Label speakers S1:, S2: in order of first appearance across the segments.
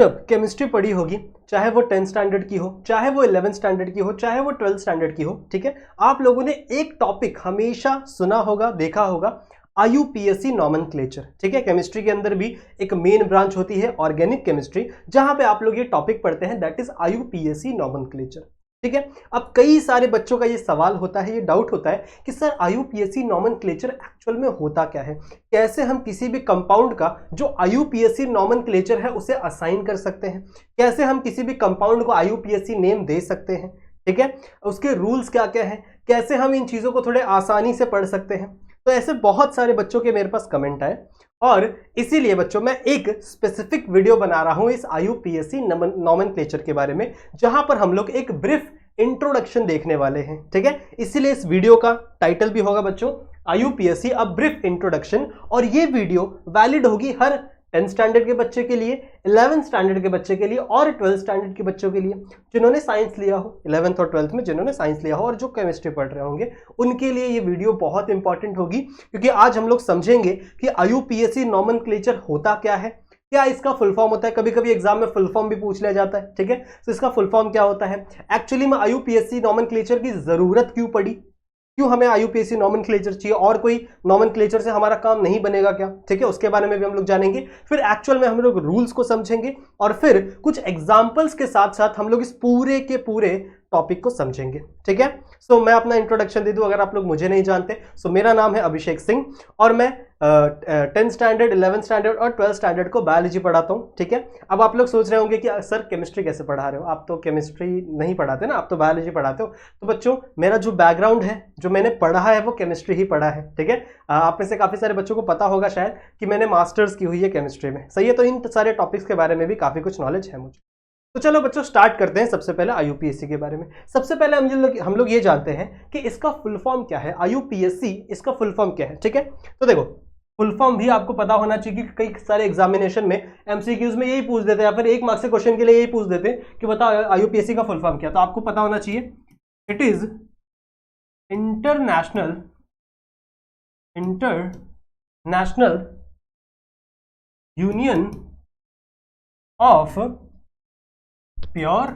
S1: जब केमिस्ट्री पढ़ी होगी, चाहे वो 10th स्टैंडर्ड की हो, चाहे वो 11th स्टैंडर्ड की हो, चाहे वो 12th स्टैंडर्ड की हो, ठीक है, आप लोगों ने एक टॉपिक हमेशा सुना होगा, देखा होगा, आईयूपीएसी नॉमेनक्लेचर। ठीक है, केमिस्ट्री के अंदर भी एक मेन ब्रांच होती है ऑर्गेनिक केमिस्ट्री, जहां पे आप लोग ये टॉपिक पढ़ते हैं, दैट इज आईयूपीएसी नॉमेनक्लेचर। ठीक है, अब कई सारे बच्चों का ये सवाल होता है, ये डाउट होता है कि सर आईयूपीएसी नॉमेनक्लेचर एक्चुअल में होता क्या है, कैसे हम किसी भी कंपाउंड का जो आईयूपीएसी नॉमेनक्लेचर है उसे असाइन कर सकते हैं, कैसे हम किसी भी कंपाउंड को आईयूपीएसी नेम दे सकते हैं, ठीक है, उसके रूल्स क्या क्या हैं, कैसे हम इन चीज़ों को थोड़े आसानी से पढ़ सकते हैं। तो ऐसे बहुत सारे बच्चों के मेरे पास कमेंट आए और इसीलिए बच्चों मैं एक स्पेसिफिक वीडियो बना रहा हूं इस आईयूपीएसी नॉमेनक्लेचर के बारे में, जहां पर हम लोग एक ब्रीफ इंट्रोडक्शन देखने वाले हैं। ठीक है, इसीलिए इस वीडियो का टाइटल भी होगा बच्चों आईयूपीएसी अ ब्रीफ इंट्रोडक्शन, और ये वीडियो वैलिड होगी हर 10th स्टैंडर्ड के बच्चे के लिए, 11th स्टैंडर्ड के बच्चे के लिए और 12th स्टैंडर्ड के बच्चों के लिए जिन्होंने साइंस लिया हो, 11th और 12th में जिन्होंने साइंस लिया हो और जो केमिस्ट्री पढ़ रहे होंगे, उनके लिए ये वीडियो बहुत इंपॉर्टेंट होगी, क्योंकि आज हम लोग समझेंगे कि आईयूपीएसी नॉमेनक्लेचर होता क्या है, क्या इसका फुल फॉर्म होता है। कभी कभी एग्जाम में फुल फॉर्म भी पूछ लिया जाता है। ठीक है, तो इसका फुल फॉर्म क्या होता है, एक्चुअली में आईयूपीएसी नॉमेनक्लेचर की जरूरत क्यों पड़ी, क्यों हमें आईयूपीएसी नॉमेनक्लेचर चाहिए, और कोई नॉमेनक्लेचर से हमारा काम नहीं बनेगा क्या। ठीक है, उसके बारे में भी हम लोग जानेंगे, फिर एक्चुअल में हम लोग रूल्स को समझेंगे और फिर कुछ एग्जांपल्स के साथ साथ हम लोग इस पूरे के पूरे टॉपिक को समझेंगे। ठीक है, सो मैं अपना इंट्रोडक्शन दे दूं, अगर आप लोग मुझे नहीं जानते। सो मेरा नाम है अभिषेक सिंह और मैं 10th स्टैंडर्ड, 11th स्टैंडर्ड और 12th स्टैंडर्ड को बायोलॉजी पढ़ाता हूं। ठीक है, अब आप लोग सोच रहे होंगे कि सर केमिस्ट्री कैसे पढ़ा रहे हो, आप तो केमिस्ट्री नहीं पढ़ाते ना, आप तो बायोलॉजी पढ़ाते हो। तो बच्चों मेरा जो बैकग्राउंड है, जो मैंने पढ़ा है, वो केमिस्ट्री ही पढ़ा है। ठीक है, आप में से काफी सारे बच्चों को पता होगा शायद कि मैंने मास्टर्स की हुई है केमिस्ट्री में। सही है, तो इन सारे टॉपिक्स के बारे में भी काफी कुछ नॉलेज है मुझे। तो चलो बच्चों स्टार्ट करते हैं सबसे पहले आईयूपीएसी के बारे में। सबसे पहले हम लोग ये जानते हैं कि इसका फुल फॉर्म क्या है, आईयूपीएसी इसका फुल फॉर्म क्या है। ठीक है, तो देखो फुल फॉर्म भी आपको पता होना चाहिए कि कई सारे एग्जामिनेशन में एमसीक्यूज में यही पूछ देते हैं, या फिर 1 मार्क्स के क्वेश्चन के लिए यही पूछ देते हैं कि बताओ आईयूपीएसी का फुल फॉर्म क्या। तो आपको पता होना चाहिए it is international union of pure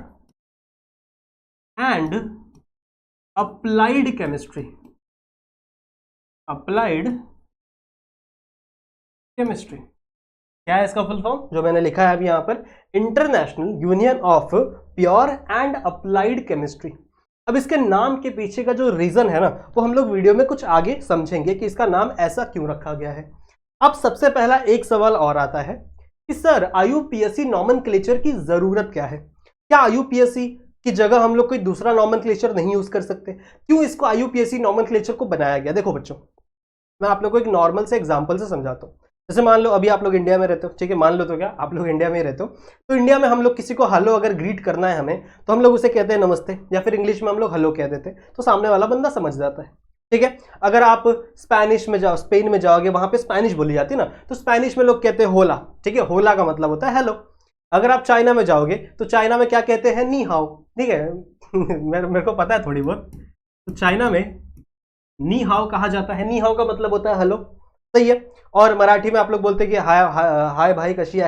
S1: and applied chemistry. क्या है इसका फुल फॉर्म, जो मैंने लिखा है अभी यहां पर, international union of pure and applied chemistry. अब इसके नाम के पीछे का जो रीजन है ना, वो हम लोग वीडियो में कुछ आगे समझेंगे कि इसका नाम ऐसा क्यों रखा गया है। अब सबसे पहला एक सवाल और आता है कि सर आईयूपीएसी नॉमेनक्लेचर की जरूरत क्या है, क्या आईयूपीएसी की जगह हम लोग कोई दूसरा नॉमेनक्लेचर नहीं यूज कर सकते, क्यों इसको आईयूपीएसी नॉमेनक्लेचर को बनाया गया। देखो बच्चों मैं आप लोग को एक नॉर्मल से एग्जांपल से समझाता हूँ। जैसे मान लो अभी आप लोग इंडिया में रहते हो, ठीक है, मान लो तो क्या आप लोग इंडिया में रहते हो, तो इंडिया में हम लोग किसी को हेलो अगर ग्रीट करना है हमें, तो हम लोग उसे कहते हैं नमस्ते, या फिर इंग्लिश में हम लोग हेलो कह देते हैं, तो सामने वाला बंदा समझ जाता है। ठीक है, अगर आप स्पेनिश में जाओ, स्पेन में जाओगे, वहां पे स्पेनिश बोली जाती है ना, तो स्पेनिश में लोग कहते हैं होला। ठीक है, होला का मतलब होता है हेलो। अगर आप चाइना में जाओगे तो चाइना में क्या कहते हैं, नी हाओ। ठीक है मेरे को पता है थोड़ी बहुत, तो चाइना में नी हाओ कहा जाता है, नी हाओ का मतलब होता है हेलो। सही है, और मराठी में आप लोग बोलते हैं कि हाय हाय भाई कशिया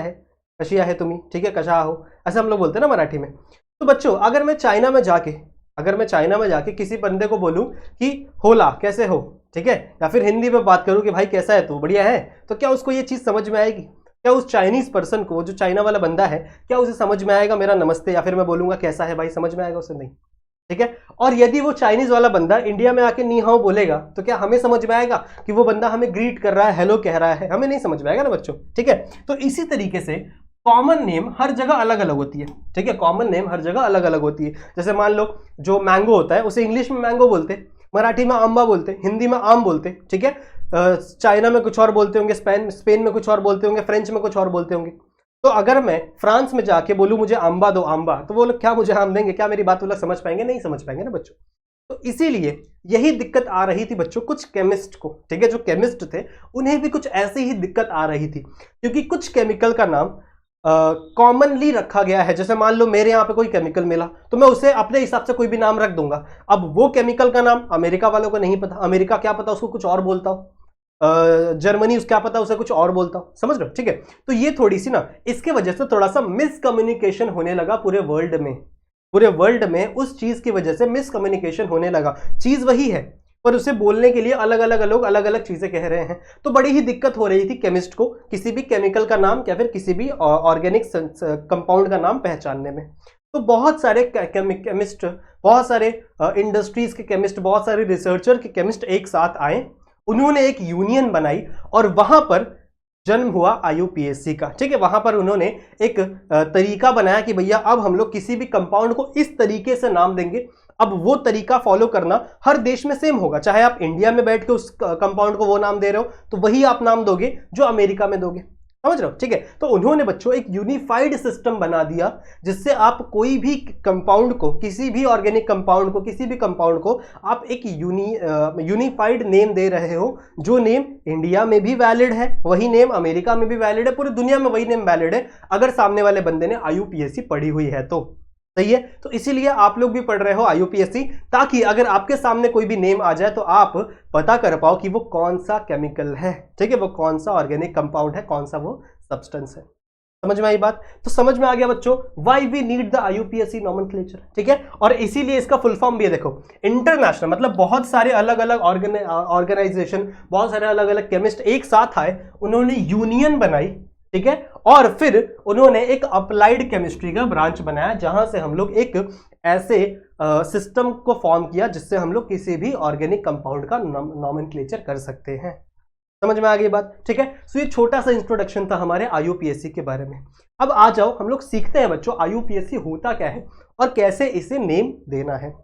S1: है तुम्ही, ठीक है, कशा हो, ऐसा हम लोग बोलते हैं ना मराठी में। तो बच्चों अगर मैं चाइना में जाके किसी बंदे को बोलूं कि होला कैसे हो, ठीक है, या फिर हिंदी में बात करूं कि भाई कैसा है तू, बढ़िया है, तो क्या उसको ये चीज समझ में आएगी, क्या उस चाइनीज पर्सन को, जो चाइना वाला बंदा है, क्या उसे समझ में आएगा मेरा नमस्ते, या फिर मैं बोलूंगा कैसा है भाई, समझ में आएगा उसे, नहीं। ठीक है, और यदि वो चाइनीज वाला बंदा इंडिया में आके नी हाओ बोलेगा, तो क्या हमें समझ में आएगा कि वो बंदा हमें ग्रीट कर रहा है, हेलो कह रहा है, हमें नहीं समझ में आएगा ना बच्चों। ठीक है, तो इसी तरीके से कॉमन नेम हर जगह अलग अलग होती है। ठीक है, कॉमन नेम हर जगह अलग अलग होती है। जैसे मान लो जो मैंगो होता है उसे इंग्लिश में मैंगो बोलते, मराठी में आंबा बोलते, हिंदी में आम बोलते। ठीक है, चाइना में कुछ और बोलते होंगे, स्पेन में कुछ और बोलते होंगे, फ्रेंच में कुछ और बोलते होंगे। तो अगर मैं फ्रांस में जाके बोलूं मुझे आंबा दो, आंबा, तो वो लोग क्या मुझे आम देंगे, क्या मेरी बात वो लोग समझ पाएंगे, नहीं समझ पाएंगे ना बच्चों। तो इसीलिए यही दिक्कत आ रही थी बच्चों कुछ केमिस्ट को। ठीक है, जो केमिस्ट थे उन्हें भी कुछ ऐसी ही दिक्कत आ रही थी, क्योंकि कुछ केमिकल का नाम कॉमनली रखा गया है। जैसे मान लो मेरे यहाँ पे कोई केमिकल मिला, तो मैं उसे अपने हिसाब से कोई भी नाम रख दूंगा। अब वो केमिकल का नाम अमेरिका वालों को नहीं पता, अमेरिका क्या पता उसको कुछ और बोलता हो, जर्मनी, क्या पता उसे कुछ और बोलता हूं, समझ रहे हो? ठीक है, तो ये थोड़ी सी ना इसके वजह से थोड़ा सा मिसकम्युनिकेशन होने लगा पूरे वर्ल्ड में उस चीज की वजह से मिसकम्युनिकेशन होने लगा। चीज वही है पर उसे बोलने के लिए अलग अलग लोग अलग अलग चीजें कह रहे हैं, तो बड़ी ही दिक्कत हो रही थी केमिस्ट को किसी भी केमिकल का नाम या फिर किसी भी ऑर्गेनिक कंपाउंड का नाम पहचानने में। तो बहुत सारे केमिस्ट, बहुत सारे इंडस्ट्रीज के केमिस्ट, बहुत सारे रिसर्चर के केमिस्ट एक साथ आए, उन्होंने एक यूनियन बनाई और वहां पर जन्म हुआ IUPAC का। ठीक है, वहां पर उन्होंने एक तरीका बनाया कि भैया अब हम लोग किसी भी कंपाउंड को इस तरीके से नाम देंगे। अब वो तरीका फॉलो करना हर देश में सेम होगा, चाहे आप इंडिया में बैठ के उस कंपाउंड को वो नाम दे रहे हो तो वही आप नाम दोगे जो अमेरिका में दोगे, समझ रहे हो? ठीक है, तो उन्होंने बच्चों एक यूनिफाइड सिस्टम बना दिया जिससे आप कोई भी कंपाउंड को, किसी भी ऑर्गेनिक कंपाउंड को, किसी भी कंपाउंड को आप एक यूनिफाइड नेम दे रहे हो, जो नेम इंडिया में भी वैलिड है, वही नेम अमेरिका में भी वैलिड है, पूरी दुनिया में वही नेम वैलिड है अगर सामने वाले बंदे ने IUPAC पढ़ी हुई है तो। सही है, तो इसीलिए आप लोग भी पढ़ रहे हो IUPAC, ताकि अगर आपके सामने कोई भी नेम आ जाए तो आप पता कर पाओ कि वो कौन सा केमिकल है, ठीक है, वो कौन सा ऑर्गेनिक कंपाउंड है, कौन सा वो सब्सटेंस है। समझ में आई बात? तो समझ में आ गया बच्चों why we need the IUPAC nomenclature. ठीक है, और इसीलिए इसका फुल फॉर्म भी है, देखो इंटरनेशनल, मतलब बहुत सारे अलग अलग ऑर्गेनाइजेशन, बहुत सारे अलग अलग केमिस्ट एक साथ आए, उन्होंने यूनियन बनाई, ठीक है, और फिर उन्होंने एक अप्लाइड केमिस्ट्री का ब्रांच बनाया जहां से हम लोग एक ऐसे सिस्टम को फॉर्म किया जिससे हम लोग किसी भी ऑर्गेनिक कंपाउंड का नोमेनक्लेचर कर सकते हैं। समझ में आ गई बात? ठीक है, सो ये छोटा सा इंट्रोडक्शन था हमारे IUPAC के बारे में। अब आ जाओ हम लोग सीखते हैं बच्चों IUPAC होता क्या है और कैसे इसे नेम देना है।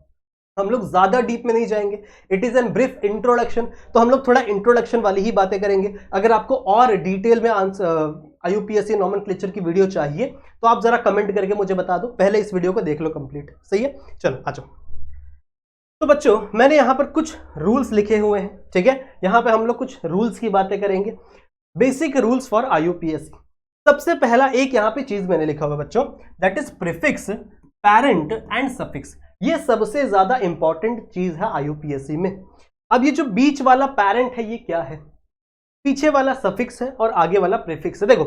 S1: हम लोग ज्यादा डीप में नहीं जाएंगे, it is an brief introduction, तो हम लोग थोड़ा इंट्रोडक्शन वाली ही बातें करेंगे। अगर आपको और डिटेल में IUPAC नोमेनक्लेचर की वीडियो चाहिए तो आप जरा कमेंट करके मुझे बता दो, पहले इस वीडियो को देख लो कंप्लीट। सही है, चलो आ जाओ। तो बच्चों मैंने यहां पर कुछ रूल्स लिखे हुए हैं, ठीक है, यहां पे हम लोग कुछ रूल्स की बातें करेंगे, बेसिक रूल्स फॉर IUPAC। सबसे पहला एक यहां पे चीज मैंने लिखा हुआ बच्चों, that is prefix, parent and suffix. ये सबसे ज्यादा इंपॉर्टेंट चीज है IUPAC में। अब ये जो बीच वाला पैरेंट है ये क्या है, पीछे वाला सफिक्स है और आगे वाला प्रीफिक्स है। देखो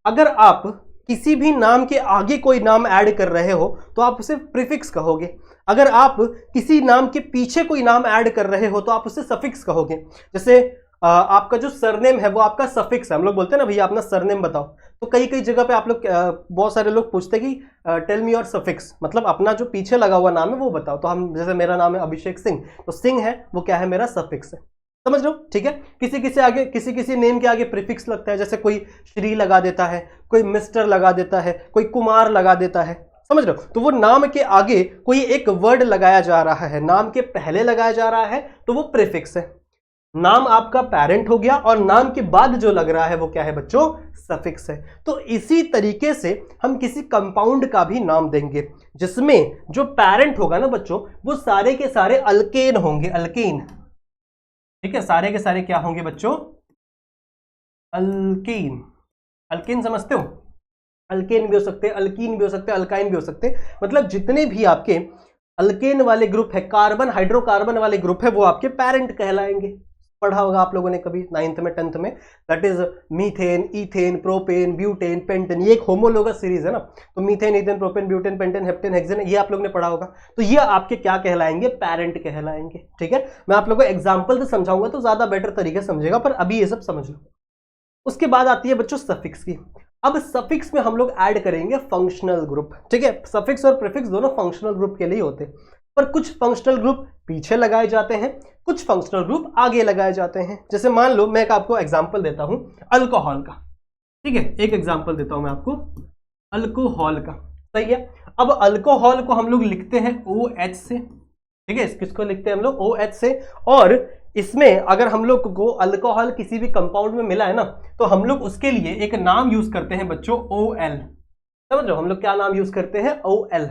S1: अगर आप किसी भी नाम के आगे कोई नाम ऐड कर रहे हो तो आप उसे प्रीफिक्स कहोगे, अगर आप किसी नाम के पीछे कोई नाम ऐड कर रहे हो तो आप उसे सफिक्स कहोगे। जैसे आपका जो सरनेम है वो आपका सफिक्स है, हम लोग बोलते हैं ना भैया अपना सरनेम बताओ, तो कई कई जगह पे आप लोग बहुत सारे लोग पूछते हैं कि टेल मी योर सफिक्स, मतलब अपना जो पीछे लगा हुआ नाम है वो बताओ। तो हम जैसे मेरा नाम है अभिषेक सिंह, तो सिंह है वो क्या है, मेरा सफिक्स है, समझ लो? ठीक है, किसी नेम के आगे प्रीफिक्स लगता है, जैसे कोई श्री लगा देता है, कोई मिस्टर लगा देता है, कोई कुमार लगा देता है, समझ लो? तो वो नाम के आगे कोई एक वर्ड लगाया जा रहा है, नाम के पहले लगाया जा रहा है तो वो प्रीफिक्स है। नाम आपका पेरेंट हो गया और नाम के बाद जो लग रहा है वो क्या है बच्चों, सफिक्स है। तो इसी तरीके से हम किसी कंपाउंड का भी नाम देंगे जिसमें जो पेरेंट होगा ना बच्चों वो सारे के सारे अल्केन होंगे, अल्केन, ठीक है, सारे के सारे क्या होंगे बच्चों, अल्कीन। अल्केन समझते हो, अल्केन भी हो सकते हैं, अल्कीन भी हो सकते हैं, अल्काइन भी हो सकते हैं, मतलब जितने भी आपके अल्केन वाले ग्रुप है, कार्बन हाइड्रोकार्बन वाले ग्रुप है वो आपके पेरेंट कहलाएंगे। पढ़ा होगा आप लोगों ने कभी 9th में 10th में, that is methane, ethane, propane, butane, pentane, ये एक होमोलोगस सीरीज है ना, तो methane, ethane, propane, butane, pentane, heptane, hexane, ये आप लोगों ने पढ़ा होगा। तो ये आपके क्या कहलाएंगे, पेरेंट कहलाएंगे। ठीक है, मैं आप लोगों को एग्जाम्पल से समझाऊंगा तो ज्यादा बेटर तरीके से समझेगा, पर अभी ये सब समझ लो। उसके बाद आती है बच्चों सफिक्स की। अब सफिक्स में हम लोग ऐड करेंगे फंक्शनल ग्रुप। ठीक है, सफिक्स और प्रीफिक्स दोनों फंक्शनल ग्रुप के लिए होते हैं, पर कुछ फंक्शनल ग्रुप पीछे लगाए जाते हैं, कुछ फंक्शनल ग्रुप आगे लगाए जाते हैं। जैसे मान लो मैं आपको एग्जांपल देता हूं अल्कोहल का, ठीक है, एक एग्जांपल देता हूं मैं आपको अल्कोहल का, सही है। अब अल्कोहल को हम लोग लिखते हैं OH से, ठीक है, किसको लिखते हैं हम लोग, OH से। और इसमें अगर हम लोग को अल्कोहल किसी भी कंपाउंड में मिला है ना तो हम लोग उसके लिए एक नाम यूज करते हैं बच्चों OL, समझ लो हम लोग क्या नाम यूज करते हैं, OL,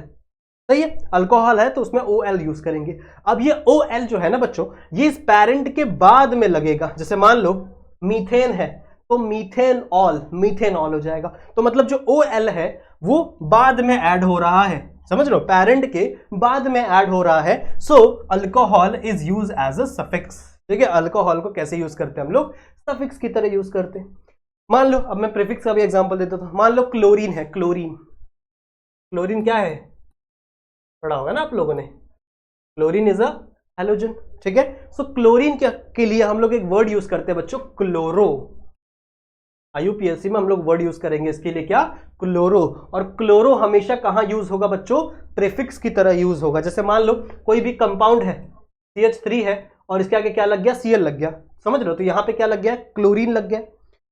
S1: सही है। अल्कोहल है तो उसमें OL यूज करेंगे। अब ये OL जो है ना बच्चों ये इस पेरेंट के बाद में लगेगा, जैसे मान लो मीथेन है तो मीथेनॉल हो जाएगा। तो मतलब जो OL है वो बाद में ऐड हो रहा है, समझ लो, पेरेंट के बाद में ऐड हो रहा है। So alcohol is used as a suffix, ठीक है, अल्कोहल को कैसे यूज करते हैं हम लोग, सफिक्स की तरह यूज करते हैं। मान लो, अब मैं प्रीफिक्स का भी एग्जांपल देता था, मान लो क्लोरीन है, क्लोरीन, क्लोरीन क्या है, पढ़ा होगा ना आप लोगों ने, क्लोरीन इज अ हैलोजन, ठीक है। सो क्लोरीन के लिए हम लोग एक वर्ड यूज करते हैं बच्चों, क्लोरो। आईयूपीएससी में हम लोग वर्ड यूज करेंगे इसके लिए, क्या, क्लोरो। और क्लोरो हमेशा कहां यूज होगा बच्चों, प्रीफिक्स की तरह यूज होगा। जैसे मान लो कोई भी कंपाउंड है, CH3 है और इसके आगे क्या लग गया, Cl लग गया, समझ रहे हो, तो यहां पे क्या लग गया, क्लोरीन लग गया,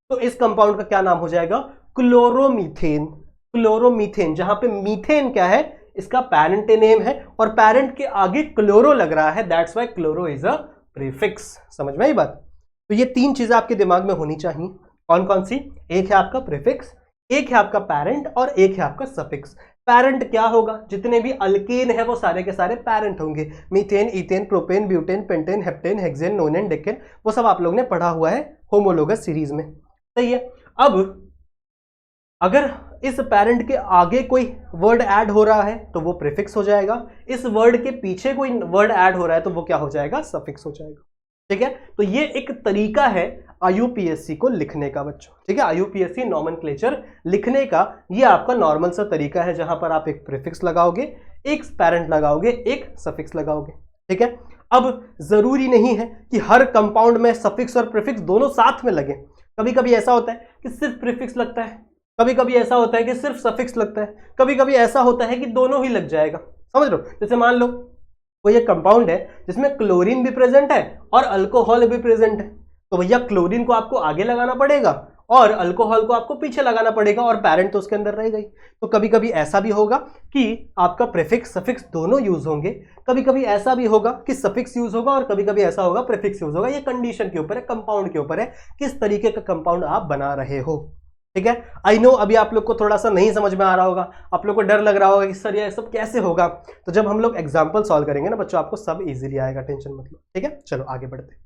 S1: तो इस कंपाउंड का क्या नाम हो जाएगा, क्लोरोमीथेन। क्लोरोमीथेन, जहां पे मीथेन क्या है, इसका पेरेंट नेम है और पेरेंट के आगे क्लोरो लग रहा है, that's why chloro is a prefix. समझ में आई बात। तो ये तीन चीजें आपके दिमाग में होनी चाहिए। कौन कौन सी, एक है आपका प्रीफिक्स, एक है आपका पेरेंट और एक है आपका सफिक्स। पेरेंट क्या होगा, जितने भी अल्केन है वो सारे के सारे पेरेंट होंगे, methane, ethane, propane, butane, pentane, heptane, hexane, नोनेन, decane, वो सब आप लोग ने पढ़ा हुआ है होमोलोगस सीरीज में, सही है। अब अगर इस पेरेंट के आगे कोई वर्ड ऐड हो रहा है तो वो प्रीफिक्स हो जाएगा, इस वर्ड के पीछे कोई वर्ड ऐड हो रहा है तो वो क्या हो जाएगा, सफिक्स हो जाएगा, ठीक है। तो ये एक तरीका है आईयूपीएससी को लिखने का बच्चों, ठीक है, आईयूपीएससी नॉमेनक्लेचर लिखने का ये आपका नॉर्मल सा तरीका है, जहां पर आप एक प्रीफिक्स लगाओगे, एक पेरेंट लगाओगे, एक सफिक्स लगाओगे, ठीक है। अब जरूरी नहीं है कि हर कंपाउंड में सफिक्स और प्रीफिक्स दोनों साथ में लगे, कभी कभी ऐसा होता है कि सिर्फ प्रीफिक्स लगता है, कभी कभी ऐसा होता है कि सिर्फ सफिक्स लगता है, कभी कभी ऐसा होता है कि दोनों ही लग जाएगा, समझ लो। जैसे मान लो कोई एक कंपाउंड है जिसमें क्लोरीन भी प्रेजेंट है और अल्कोहल भी प्रेजेंट है, तो भैया क्लोरीन को आपको आगे लगाना पड़ेगा और अल्कोहल को आपको पीछे लगाना पड़ेगा और पेरेंट तो उसके अंदर रह गई। तो कभी कभी ऐसा भी होगा कि आपका प्रीफिक्स सफिक्स दोनों यूज होंगे, कभी कभी ऐसा भी होगा कि सफिक्स यूज होगा और कभी कभी ऐसा होगा प्रीफिक्स यूज होगा। ये कंडीशन के ऊपर है, कंपाउंड के ऊपर है, किस तरीके का कंपाउंड आप बना रहे हो, ठीक है। आई नो अभी आप लोग को थोड़ा सा नहीं समझ में आ रहा होगा, आप लोग को डर लग रहा होगा कि सर ये सब कैसे होगा, तो जब हम लोग एग्जाम्पल सॉल्व करेंगे ना बच्चों, आपको सब इजीली आएगा, टेंशन मत लो, ठीक है। चलो आगे बढ़ते हैं।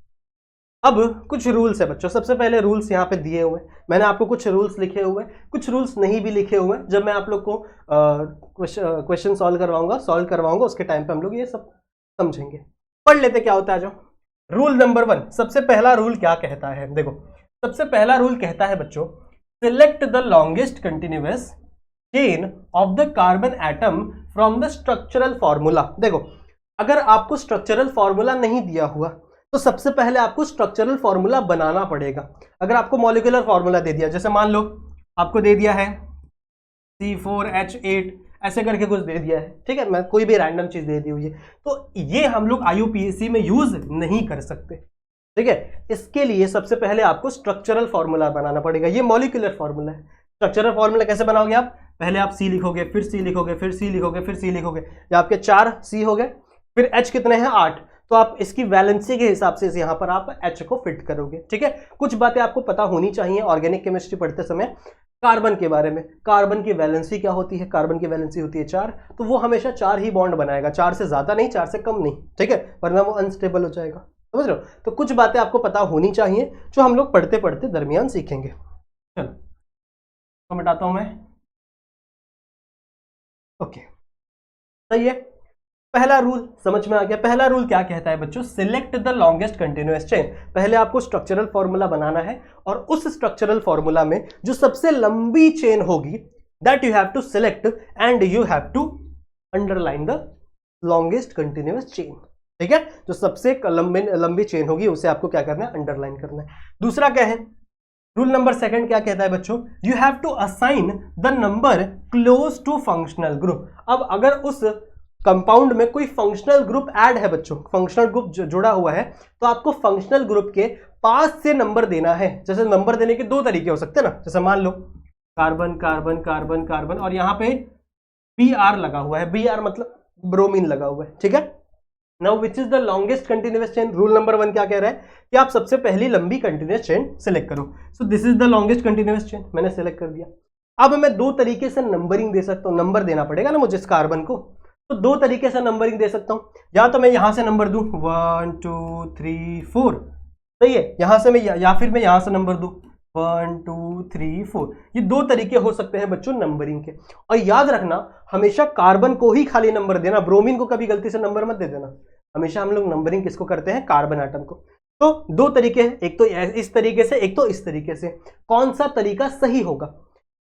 S1: अब कुछ रूल्स है बच्चों, सबसे पहले रूल्स यहाँ पे दिए हुए, मैंने आपको कुछ रूल्स लिखे हुए, कुछ रूल्स नहीं भी लिखे हुए। जब मैं आप लोग को क्वेश्चन सॉल्व करवाऊंगा उसके टाइम पे हम लोग ये सब समझेंगे। पढ़ लेते क्या होता है। जो रूल नंबर 1, सबसे पहला रूल क्या कहता है, देखो सबसे पहला रूल कहता है बच्चों, select the longest continuous chain of the carbon atom from the structural formula. देखो अगर आपको स्ट्रक्चरल फॉर्मूला नहीं दिया हुआ तो सबसे पहले आपको स्ट्रक्चरल फॉर्मूला बनाना पड़ेगा। अगर आपको मॉलिक्यूलर फॉर्मूला दे दिया, जैसे मान लो आपको दे दिया है C4H8 ऐसे करके कुछ दे दिया है, ठीक है, मैं कोई भी रैंडम चीज दे दी हुई है, तो ये हम लोग आईयूपीएससी में यूज नहीं कर सकते, ठीक है। इसके लिए सबसे पहले आपको स्ट्रक्चरल फॉर्मूला बनाना पड़ेगा। ये मॉलिक्यूलर फॉर्मूला है। स्ट्रक्चरल फॉर्मूला कैसे बनाओगे आप, पहले आप C लिखोगे, फिर C लिखोगे, फिर C लिखोगे, फिर C लिखोगे, या आपके 4 C हो गए, फिर H कितने हैं 8, तो आप इसकी वैलेंसी के हिसाब से यहां पर आप H को फिट करोगे, ठीक है। कुछ बातें आपको पता होनी चाहिए ऑर्गेनिक केमिस्ट्री पढ़ते समय कार्बन के बारे में। कार्बन की वैलेंसी क्या होती है, कार्बन की वैलेंसी होती है 4, तो वो हमेशा 4 ही बॉन्ड बनाएगा, 4 से ज्यादा नहीं, 4 से कम नहीं, ठीक है, वरना वो अनस्टेबल हो जाएगा, समझ रहे हो। तो कुछ बातें आपको पता होनी चाहिए जो हम लोग पढ़ते पढ़ते दरमियान सीखेंगे। चलो तो मिटाता हूं मैं, ओके सही है। पहला रूल समझ में आ गया। पहला रूल क्या कहता है बच्चों, select the longest continuous chain. पहले आपको स्ट्रक्चरल फॉर्मूला बनाना है और उस स्ट्रक्चरल फॉर्मूला में जो सबसे लंबी चेन होगी that you have to select and you have to underline the longest continuous chain, ठीक है। जो सबसे लंबी चेन होगी उसे आपको क्या करना है, अंडरलाइन करना है। दूसरा क्या है, रूल नंबर 2 क्या कहता है बच्चों, you have to assign the number close to functional group. अब अगर उस कंपाउंड में कोई फंक्शनल ग्रुप ऐड है बच्चों, फंक्शनल ग्रुप जुड़ा हुआ है, तो आपको फंक्शनल ग्रुप के पास से नंबर देना है। जैसे नंबर देने के 2 तरीके हो सकते हैं ना, जैसे मान low carbon carbon carbon carbon और यहां पे Br लगा हुआ है, Br मतलब ब्रोमीन लगा हुआ है, ठीक है। Now which is the longest continuous chain, rule number 1 क्या कह रहा है कि आप सबसे पहली लंबी कंटिन्यूअस चेन सिलेक्ट करो। So this is the longest continuous chain, मैंने सिलेक्ट कर दिया। अब मैं 2 तरीके से नंबरिंग दे सकता हूं, नंबर देना पड़ेगा ना मुझे इस कार्बन को, तो 2 तरीके से नंबरिंग दे सकता हूं। या तो मैं यहां से नंबर दूं 1 2 3 4, सही है, यहां से मैं या फिर मैं यहां से नंबर दूं 1 2 3 4। ये 2 तरीके हो सकते हैं बच्चों नंबरिंग के। और याद रखना हमेशा कार्बन को ही खाली नंबर देना, ब्रोमीन को कभी गलती से नंबर मत दे देना। हमेशा हम लोग नंबरिंग किसको करते हैं, कार्बन एटम को। तो दो तरीके हैं, एक तो इस तरीके से, एक तो इस तरीके से। कौन सा तरीका सही होगा?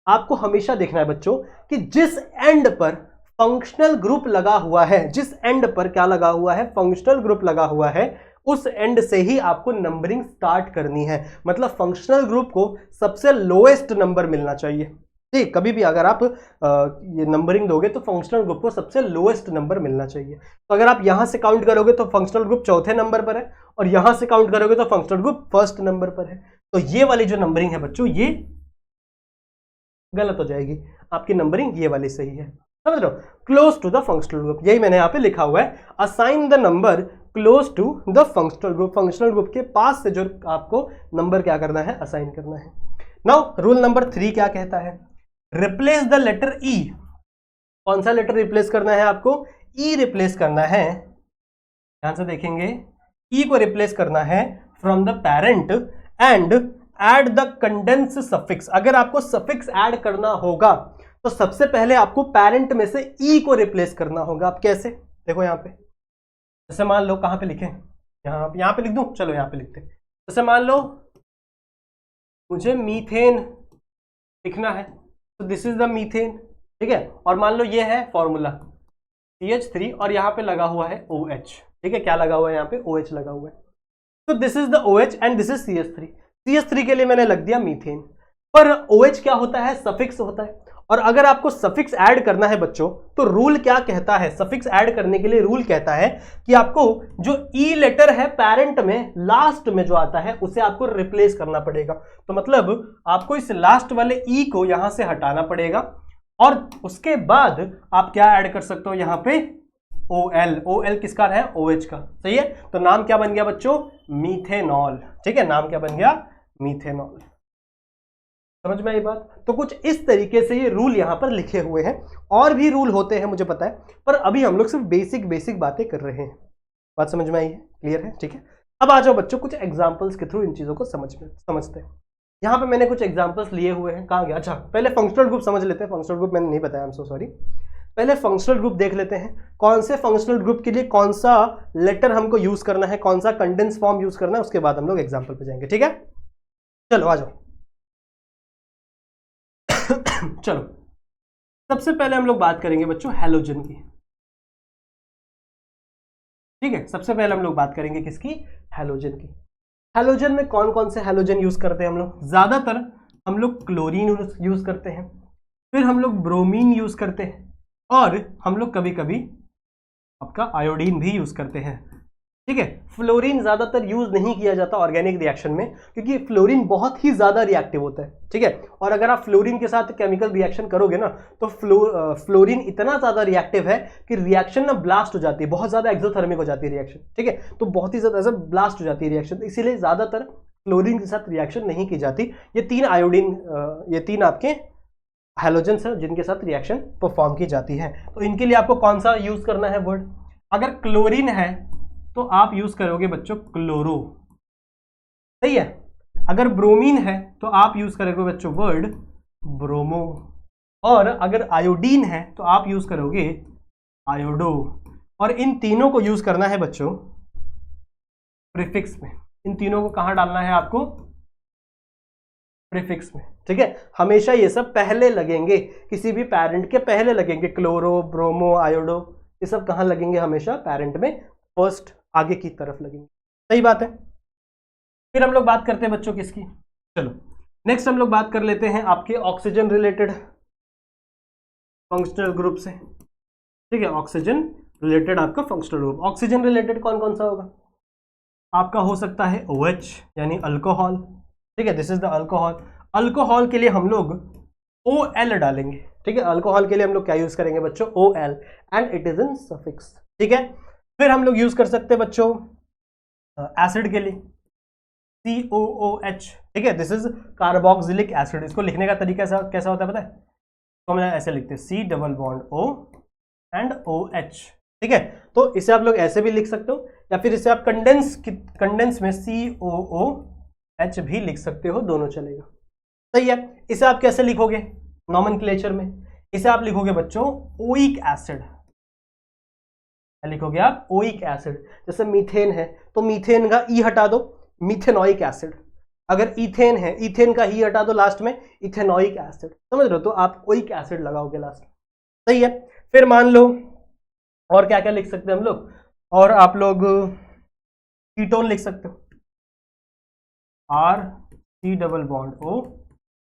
S1: आपको हमेशा देखना है बच्चों कि जिस एंड पर फंक्शनल ग्रुप लगा हुआ है, जिस एंड पर क्या लगा हुआ है, फंक्शनल ग्रुप लगा हुआ है, उस एंड से ही आपको नंबरिंग स्टार्ट करनी है। मतलब फंक्शनल ग्रुप को सबसे लोएस्ट नंबर मिलना चाहिए। ठीक, कभी भी अगर आप ये नंबरिंग दोगे तो फंक्शनल ग्रुप को सबसे लोएस्ट नंबर मिलना चाहिए। तो अगर आप यहां से काउंट करोगे तो फंक्शनल ग्रुप चौथे नंबर पर है, और यहां से काउंट करोगे तो फंक्शनल ग्रुप फर्स्ट नंबर पर है। तो ये वाली जो नंबरिंग है बच्चों, ये गलत हो जाएगी, आपकी नंबरिंग ये वाली सही है। समझ रहे हो? Close to the functional group, यही मैंने यहाँ पे लिखा हुआ है, assign the number close to the functional group. Functional group के पास से जो आपको नंबर क्या करना है, असाइन करना है। नाउ रूल नंबर 3 क्या कहता है? रिप्लेस द लेटर ई। कौन सा लेटर रिप्लेस करना है आपको? ई रिप्लेस करना है। ध्यान से देखेंगे, ई को रिप्लेस करना है from the parent and add the condense suffix. अगर आपको सफिक्स ऐड करना होगा तो सबसे पहले आपको पेरेंट में से ई को रिप्लेस करना होगा। आप कैसे? देखो यहां पे, जैसे मान लो, कहां पे लिखें, यहां पे लिख दूं, चलो यहां पे लिखते हैं। जैसे मान लो मुझे मीथेन लिखना है, तो दिस इज द मीथेन, ठीक है। और मान लो ये है फॉर्मूला CH3 और यहां पे लगा हुआ है OH, ठीक है। क्या लगा हुआ है यहाँ पे? OH लगा हुआ है। तो this is the OH and this is CH3। CH3 के लिए मैंने लग दिया मीथेन, पर OH क्या होता है? सफिक्स होता है। और अगर आपको सफिक्स ऐड करना है बच्चों, तो रूल क्या कहता है? सफिक्स ऐड करने के लिए रूल कहता है कि आपको जो ई लेटर है पेरेंट में, लास्ट में जो आता है, उसे आपको रिप्लेस करना पड़ेगा। तो मतलब आपको इस लास्ट वाले ई को यहां से हटाना पड़ेगा, और उसके बाद आप क्या ऐड कर सकते हो यहां पे? OL। OL किसका है? OH का। सही है। तो नाम क्या बन गया बच्चों? मीथेनॉल। ठीक है, नाम क्या बन गया? मीथेनॉल। समझ में आई बात? तो कुछ इस तरीके से ये रूल यहां पर लिखे हुए हैं। और भी रूल होते हैं मुझे पता है, पर अभी हम लोग सिर्फ बेसिक बातें कर रहे हैं। बात समझ में आई है? क्लियर है? ठीक है। अब आ जाओ बच्चों, कुछ एग्जांपल्स के थ्रू इन चीजों को समझते हैं। यहां पे मैंने कुछ एग्जांपल्स लिए हुए हैं। कहां गया? अच्छा, पहले फंक्शनल ग्रुप समझ लेते हैं। फंक्शनल ग्रुप मैंने नहीं बताया, आई एम सो सॉरी। पहले फंक्शनल ग्रुप देख लेते हैं। कौन से फंक्शनल ग्रुप के लिए कौन सा लेटर हमको यूज करना है, कौन सा कंडेंस फॉर्म यूज करना है, उसके बाद हम लोग एग्जांपल पे जाएंगे। ठीक है, चलो आ जाओ। चलो, सबसे पहले हम लोग बात करेंगे बच्चों हैलोजन की। ठीक है, सबसे पहले हम लोग बात करेंगे किसकी? हैलोजन की। हैलोजन में कौन कौन से हैलोजन यूज करते हैं हम लोग? ज्यादातर हम लोग क्लोरीन यूज करते हैं, फिर हम लोग ब्रोमीन यूज करते हैं, और हम लोग कभी कभी आपका आयोडीन भी यूज करते हैं। ठीक है, फ्लोरीन ज्यादातर यूज नहीं किया जाता ऑर्गेनिक रिएक्शन में, क्योंकि फ्लोरीन बहुत ही ज्यादा रिएक्टिव होता है। ठीक है, और अगर आप फ्लोरीन के साथ केमिकल रिएक्शन करोगे ना, तो फ्लोरीन इतना ज्यादा रिएक्टिव है कि रिएक्शन ना ब्लास्ट हो जाती है, बहुत ज्यादा एक्सोथर्मिक हो जाती है रिएक्शन। ठीक है, तो बहुत ही ज्यादा ब्लास्ट हो जाती है रिएक्शन, इसीलिए ज्यादातर फ्लोरीन के साथ रिएक्शन नहीं की जाती। ये तीन आयोडीन, ये तीन आपके हैलोजेंस हैं जिनके साथ रिएक्शन परफॉर्म की जाती है। तो इनके लिए आपको कौन सा यूज करना है वर्ड? अगर क्लोरीन है तो आप यूज करोगे बच्चों क्लोरो। सही है। अगर ब्रोमीन है तो आप यूज करोगे बच्चों वर्ड ब्रोमो, और अगर आयोडीन है तो आप यूज करोगे आयोडो। और इन तीनों को यूज करना है बच्चों प्रीफिक्स में। इन तीनों को कहां डालना है आपको? प्रीफिक्स में। ठीक है, हमेशा ये सब पहले लगेंगे, किसी भी पैरेंट के पहले लगेंगे। क्लोरो, ब्रोमो, आयोडो, ये सब कहां लगेंगे? हमेशा पैरेंट में फर्स्ट, आगे की तरफ लगेंगे। सही बात है। फिर हम लोग बात करते हैं बच्चों किसकी? चलो नेक्स्ट हम लोग बात कर लेते हैं आपके ऑक्सीजन रिलेटेड फंक्शनल ग्रुप से। ठीक है, ऑक्सीजन रिलेटेड आपका फंक्शनल ग्रुप। ऑक्सीजन रिलेटेड कौन कौन सा होगा? आपका हो सकता है OH यानी अल्कोहल। ठीक है, this is the alcohol. Alcohol के लिए हम लोग OL डालेंगे। ठीक है, अल्कोहल के लिए हम लोग क्या यूज करेंगे बच्चों? OL, and it is in suffix. ठीक है, फिर हम लोग यूज कर सकते हैं बच्चों एसिड के लिए COOH। ठीक है, दिस इज कार्बोक्सिलिक एसिड। इसको लिखने का तरीका कैसा होता है पता है? तो हम ऐसे लिखते हैं C double bond O and OH। ठीक है, तो इसे आप लोग ऐसे भी लिख सकते हो, या फिर इसे आप कंडेंस में COOH भी लिख सकते हो, दोनों चलेगा। सही है। इसे आप कैसे लिखोगे नॉमेनक्लेचर में? इसे आप लिखोगे बच्चों ओइक एसिड। लिखोगे आप ओइक एसिड। जैसे मीथेन है तो मीथेन का ई हटा दो, मिथेनॉइक एसिड। अगर इथेन है, इथेन का ही हटा दो लास्ट में, इथेनॉइक एसिड, समझ रहे हो, तो आप ओइक एसिड लगाओगे लास्ट में, सही है। फिर मान लो और क्या क्या लिख सकते हैं हम लोग, और आप लोग कीटोन लिख सकते हो, R C double bond O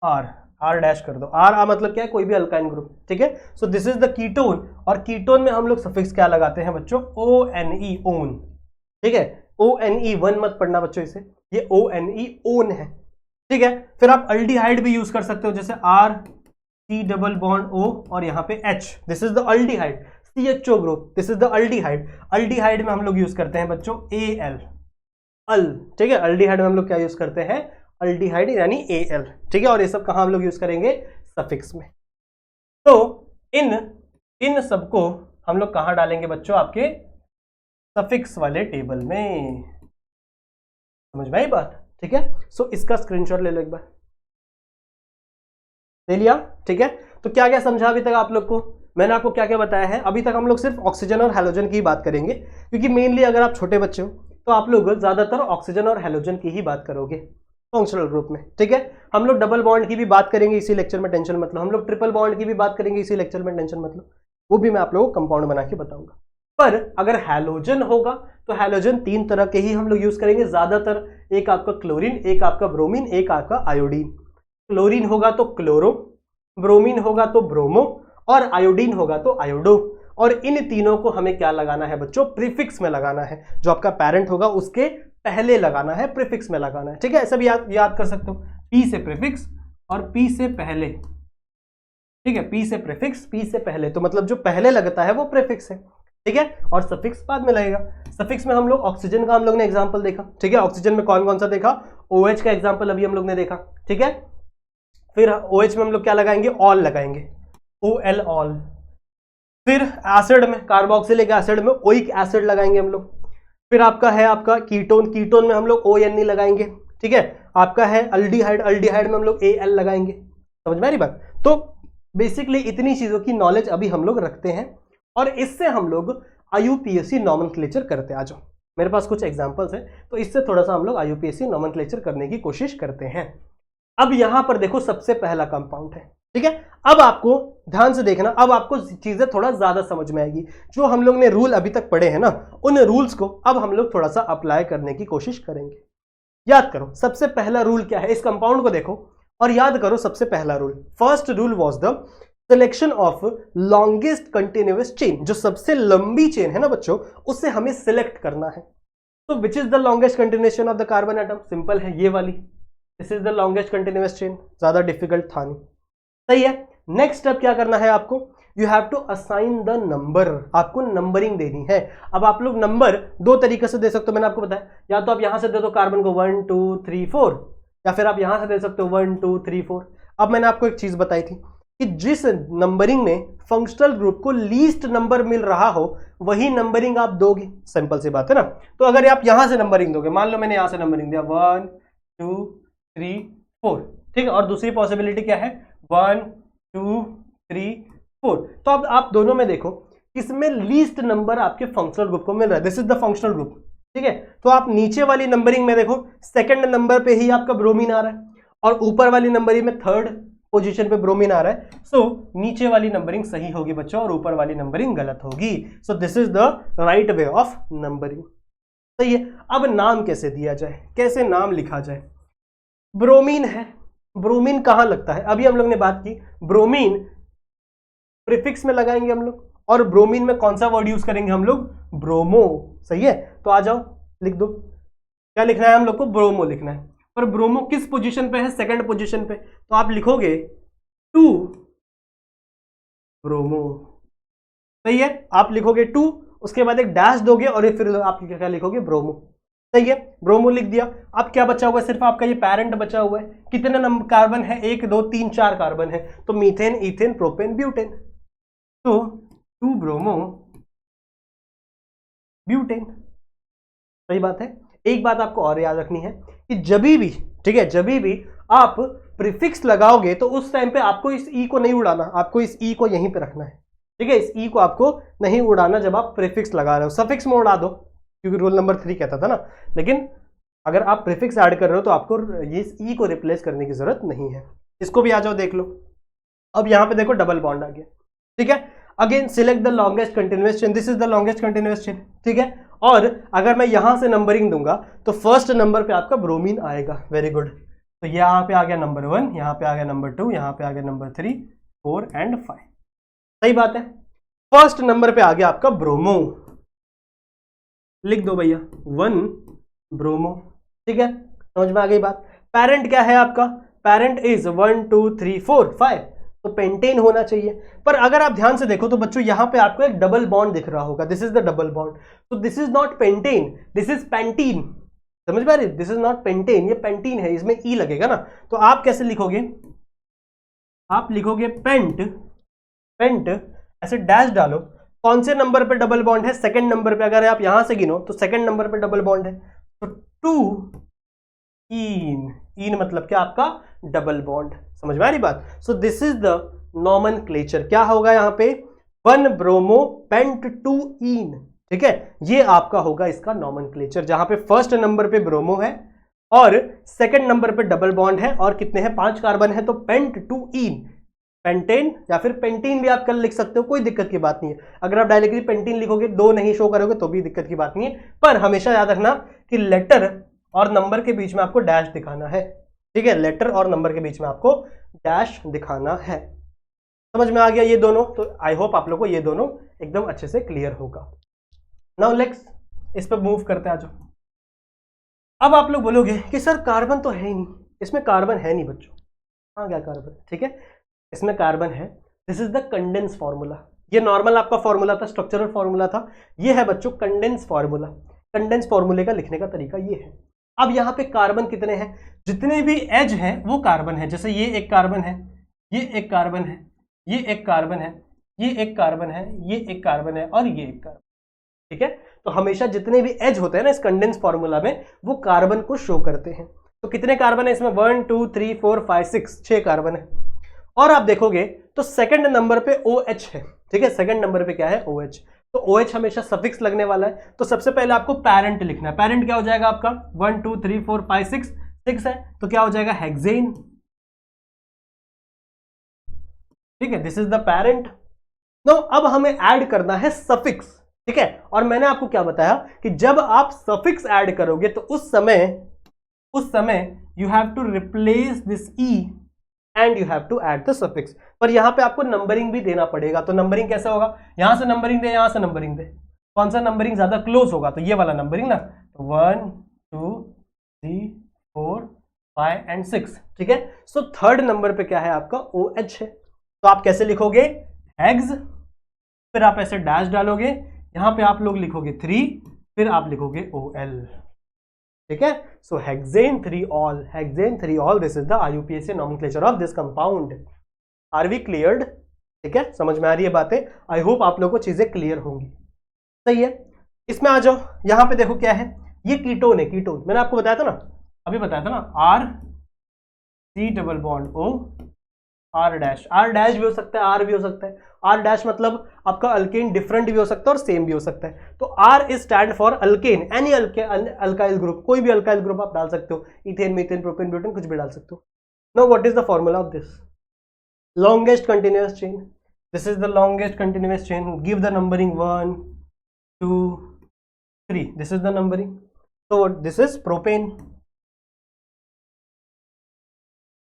S1: R, R dash कर दो, आर मतलब क्या है, कोई भी अल्काइन ग्रुप, ठीक है। So this is the ketone, और कीटोन में हम लोग सफिक्स क्या लगाते हैं बच्चों, ओ एन ई, ओन, ठीक है। ओ एन ई, वन मत पढ़ना बच्चों इसे, ये ओ एन ई ओन है, ठीक है। फिर आप अल्डिहाइड भी यूज कर सकते हो, जैसे R C double bond O और यहाँ पे H, this is the aldehyde, CHO group, this is the aldehyde. Aldehyde में हम लोग यूज करते हैं बच्चों AL, अल, ठीक है। अल्डिहाइड में हम लोग क्या यूज करते हैं, अल्डिहाइड यानी AL, ठीक है। और ये सब कहां हम लोग यूज करेंगे, सफिक्स में। तो इन सबको हम लोग कहां डालेंगे बच्चों, आपके सफिक्स वाले टेबल में, समझ में आई बात, ठीक है। सो इसका स्क्रीनशॉट ले लो एक बार, ले लिया, ठीक है। तो क्या क्या समझा अभी तक आप लोग को, मैंने आपको क्या क्या बताया है। अभी तक हम लोग सिर्फ ऑक्सीजन और हैलोजन की बात करेंगे, क्योंकि मेनली अगर आप छोटे बच्चे हो तो आप लोग ज्यादातर ऑक्सीजन और हैलोजन की ही बात करोगे फंक्शनल ग्रुप में, ठीक है। हम लोग डबल बॉन्ड की भी बात करेंगे इसी लेक्चर में, टेंशन मतलब। हम लोग ट्रिपल बॉन्ड की भी बात करेंगे इसी लेक्चर में, टेंशन मतलब। वो भी मैं आप लोगों को कंपाउंड बना के बताऊंगा। पर अगर हैलोजन होगा तो हैलोजन 3 तरह के ही हम लोग यूज करेंगे ज्यादातर, एक आपका क्लोरीन, एक आपका ब्रोमीन, एक आपका आयोडीन। क्लोरीन होगा तो क्लोरो, ब्रोमीन होगा तो ब्रोमो, और आयोडीन होगा तो आयोडो। और इन तीनों को हमें क्या लगाना है बच्चों, प्रीफिक्स में लगाना है, जो आपका पेरेंट होगा उसके पहले लगाना है, प्रीफिक्स में लगाना है, ठीक है। ऐसा भी याद कर सकते हो, पी से प्रीफिक्स और पी से पहले, ठीक है। पी से प्रीफिक्स, पी से पहले, तो मतलब जो पहले लगता है वो प्रीफिक्स है, ठीक है। और सफिक्स बाद में लगेगा। सफिक्स में हम लोग ऑक्सीजन का हम लोग ने एग्जांपल देखा, ठीक है। ऑक्सीजन में कौन कौन सा देखा, OH का एग्जांपल अभी हम लोग ने देखा, ठीक है। फिर OH में हम लोग क्या लगाएंगे, ऑल लगाएंगे, OL ऑल। फिर एसिड में, कार्बोक्सिलिक एसिड में ओइक एसिड लगाएंगे हम लोग। फिर आपका है आपका कीटोन, कीटोन में हम लोग ONE लगाएंगे, ठीक है। आपका है अल्डिहाइड, अल्डिहाइड में हम लोग AL लगाएंगे, समझ में आ रही बात। तो बेसिकली इतनी चीजों की नॉलेज अभी हम लोग रखते हैं, और इससे हम लोग IUPAC नॉमेनक्लेचर करते। आ जाओ, मेरे पास कुछ एग्जांपल्स हैं, तो इससे थोड़ा सा हम लोग IUPAC नॉमेनक्लेचर करने की कोशिश करते हैं। अब यहां पर देखो सबसे पहला कंपाउंड है, ठीक है। अब आपको ध्यान से देखना, अब आपको चीजें थोड़ा ज्यादा समझ में आएगी। जो हम लोग ने रूल अभी तक पढ़े हैं ना, उन रूल्स को अब हम लोग थोड़ा सा अप्लाई करने की कोशिश करेंगे। याद करो सबसे पहला रूल क्या है, इस कंपाउंड को देखो और याद करो सबसे पहला rule. First rule was the selection of longest continuous chain. जो सबसे लंबी चेन है ना बच्चों, उससे हमें सिलेक्ट करना है। तो which is the longest continuation of the carbon atom, simple है ये वाली, this is the longest continuous chain, ज्यादा डिफिकल्ट था नहीं, सही है। नेक्स्ट स्टेप क्या करना है आपको, you have to assign the number, आपको नंबरिंग देनी है। अब आप लोग नंबर 2 तरीके से दे सकते हो, मैंने आपको बताया, या तो आप यहां से दे दो कार्बन को 1 2 3 4, या फिर आप यहां से दे सकते हो 1 2 3 4। अब मैंने आपको एक चीज बताई थी कि जिस नंबरिंग में फंक्शनल ग्रुप को लीस्ट नंबर मिल रहा हो वही नंबरिंग आप दोगे, सिंपल सी बात है ना। तो अगर आप यहां से नंबरिंग दोगे, मान लो मैंने यहां से नंबरिंग दिया 1 2 3 4, ठीक है। और दूसरी पॉसिबिलिटी क्या है, 1 2 3 4। तो अब आप दोनों में देखो किसमें लीस्ट नंबर आपके फंक्शनल ग्रुप को मिल रहा है, this is the functional group, ठीक है। तो आप नीचे वाली नंबरिंग में देखो सेकंड नंबर पे ही आपका ब्रोमीन आ रहा है, और ऊपर वाली नंबरिंग में थर्ड पोजीशन पे ब्रोमीन आ रहा है। सो नीचे वाली नंबरिंग सही होगी बच्चों, और ऊपर वाली नंबरिंग गलत होगी। So this is the right way of numbering, सही है। अब नाम कैसे दिया जाए, कैसे नाम लिखा जाए। ब्रोमीन है, ब्रोमीन कहां लगता है, अभी हम लोग ने बात की, ब्रोमीन प्रीफिक्स में लगाएंगे हम लोग, और ब्रोमीन में कौन सा वर्ड यूज करेंगे हम लोग, ब्रोमो, सही है। तो आ जाओ लिख दो, क्या लिखना है हम लोग को, ब्रोमो लिखना है। पर ब्रोमो किस पोजीशन पे है, सेकंड पोजीशन पे, तो आप लिखोगे 2 ब्रोमो, सही है। आप लिखोगे 2, उसके बाद एक डैश दोगे और फिर आप क्या लिखोगे, ब्रोमो, सही है। ब्रोमो लिख दिया। अब क्या बचा हुआ है, सिर्फ आपका ये पैरेंट बचा हुआ है। कितने नंबर कार्बन है, 1 2 3 4 कार्बन है, तो मीथेन इथेन प्रोपेन ब्यूटेन, तो 2 ब्रोमो ब्यूटेन, सही बात है। एक बात आपको और याद रखनी है कि जब भी, ठीक है, जब भी आप प्रीफिक्स लगाओगे तो उस टाइम पे आपको इस ई को नहीं उड़ाना, आपको इस ई को यहीं पे रखना है, ठीक है। इस ई को आपको नहीं उड़ाना जब आप प्रीफिक्स लगा रहे हो, सफिक्स में उड़ा दो क्योंकि रूल नंबर 3 कहता था ना, लेकिन अगर आप प्रीफिक्स ऐड कर रहे हो तो आपको ये ई को रिप्लेस करने की जरूरत नहीं है। इसको भी आ जाओ देख लो। अब यहां पे देखो डबल बॉन्ड आ गया, ठीक है। Again select the longest continuous chain, this is the longest continuous chain, ठीक है। और अगर मैं यहां से नंबरिंग दूंगा तो फर्स्ट नंबर पे आपका ब्रोमीन आएगा, वेरी गुड। तो यहां पे आ गया नंबर 1, यहां पे आ गया नंबर 2, यहां पे आ गया नंबर 3, 4 एंड 5, सही बात है। फर्स्ट नंबर पे आ गया आपका ब्रोमो, लिख दो भैया 1 ब्रोमो, ठीक है, समझ में आ गई बात। पेरेंट क्या है आपका, पेरेंट इज 1 2 3 4 5, तो पेंटेन होना चाहिए। पर अगर आप ध्यान से देखो तो बच्चों यहां पे आपको एक डबल बॉन्ड दिख रहा होगा, this is the double bond, तो this is not pentane, this is pentene, समझ में आ रही, दिस इज नॉट पेंटेन, ये पेंटीन है, इसमें ई लगेगा ना। तो आप कैसे लिखोगे, आप लिखोगे पेंट, पेंट ऐसे डैश डालो। कौन से नंबर पे डबल बॉन्ड है, सेकंड नंबर पे, अगर आप यहां से गिनो तो सेकंड नंबर पे डबल बॉन्ड है, तो 2 इन, इन मतलब क्या आपका डबल बॉन्ड, समझ में आ रही बात। So this is the nomenclature, क्या होगा यहां पे 1 ब्रोमो पेंट 2 इन, ठीक है, ये आपका होगा इसका नॉमेनक्लेचर, जहां पे फर्स्ट नंबर पे ब्रोमो है और सेकंड नंबर पे डबल बॉन्ड है और कितने हैं 5 कार्बन है, तो पेंट 2 इन, पेंटेन या फिर पेंटीन भी आप कल लिख सकते हो, कोई दिक्कत की बात नहीं है। अगर आप डायरेक्टली पेंटीन लिखोगे 2 नहीं शो करोगे तो भी दिक्कत की बात नहीं है, पर हमेशा याद रखना कि लेटर और नंबर के बीच में आपको डैश दिखाना है, ठीक है, लेटर और नंबर के बीच में आपको डैश दिखाना है। समझ में आ गया ये दोनों, तो आई होप आप लोग को ये दोनों एकदम अच्छे से क्लियर होगा। नाउ लेट्स इस पर मूव करते हैं, आ जाओ। अब आप लोग बोलोगे कि सर कार्बन तो है ही नहीं, इसमें कार्बन है नहीं बच्चों, आ गया कार्बन, ठीक है, इसमें कार्बन है, this is the condense formula. ये नॉर्मल आपका फॉर्मूला था, स्ट्रक्चरल फॉर्मूला था, ये है बच्चों कंडेंस फॉर्मूला। कंडेंस फॉर्मूले का लिखने का तरीका ये है। अब यहाँ पे कार्बन कितने हैं, जितने भी एज हैं वो कार्बन है, जैसे ये एक कार्बन है, ये एक कार्बन है, ये एक कार्बन है, ये एक कार्बन है, ये एक कार्बन है और ये एक कार्बन, ठीक है। तो हमेशा जितने भी एज होते हैं ना इस कंडेंस फॉर्मूला में वो कार्बन को शो करते हैं। तो कितने कार्बन है इसमें 1 2 3 4 5 6, 6 कार्बन है। और आप देखोगे तो सेकंड नंबर पे OH है, ठीक है, सेकंड नंबर पे क्या है OH, तो OH हमेशा सफिक्स लगने वाला है। तो सबसे पहले आपको पेरेंट लिखना है, पेरेंट क्या हो जाएगा आपका 1 2 3 4 5 6, 6 है तो क्या हो जाएगा हेक्सेन, ठीक है, this is the parent. No अब हमें ऐड करना है सफिक्स, ठीक है, और मैंने आपको क्या बताया कि जब आप सफिक्स ऐड करोगे तो उस समय you have to replace this E and you have to add the suffix. पर यहां पे आपको नंबरिंग भी देना पड़ेगा, तो नंबरिंग कैसे होगा, यहां से नंबरिंग दे, यहां से नंबरिंग दे, कौन सा नंबरिंग ज्यादा क्लोज होगा, तो ये वाला नंबरिंग ना, तो 1 2 3 4 5 एंड 6, ठीक है। सो थर्ड नंबर पे क्या है आपका OH है, तो आप कैसे लिखोगे हेक्स, फिर आप ऐसे डैश डालोगे, यहां पे आप लोग लिखोगे 3, फिर आप लिखोगे OL, ठीक है। So hexane 3 ol, hexane 3 ol, this is the IUPAC nomenclature of this compound. Are we cleared, ठीक है, समझ में आ रही है बातें, आई होप आप लोगों को चीजें क्लियर होंगी, सही है। इसमें आ जाओ, यहां पे देखो क्या है, ये कीटोन है, कीटोन मैंने आपको बताया था ना, अभी बताया था ना, R C double bond O R dash, R dash भी हो सकता है, R भी हो सकता है, R डैश मतलब आपका अल्केन डिफरेंट भी हो सकता है और सेम भी हो सकता है। तो R is stand for alkane, any alkyl group, कोई भी अल्काइल ग्रुप आप डाल सकते हो, इथेन मीथेन प्रोपेन ब्यूटेन कुछ भी डाल सकते हो। Now what is the formula of this, longest continuous chain, this is the longest continuous chain, give the numbering 1 2 3, this is the numbering, so what, this is propane,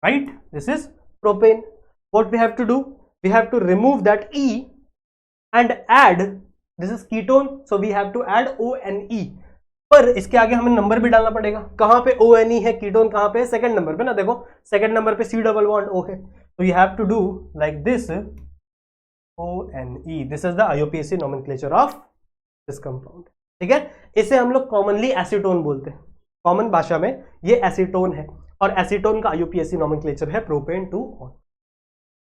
S1: right, this is propane. What we have to do, we have to remove that E and add, this is ketone, so we have to add ONE, पर इसके आगे हमें number भी डालना पड़ेगा, कहां पे ONE है, कीटोन कहां पे है, सेकंड नंबर पे ना, देखो सेकंड नंबर पे C डबल बॉन्ड O है, तो you have to do like this ONE, this is the IUPAC nomenclature of this compound, ठीक है। इसे हम लोग कॉमनली एसीटोन बोलते हैं, कॉमन भाषा में ये एसीटोन है, और एसीटोन का IUPAC नॉमेनक्लेचर है प्रोपेन 2 ऑल,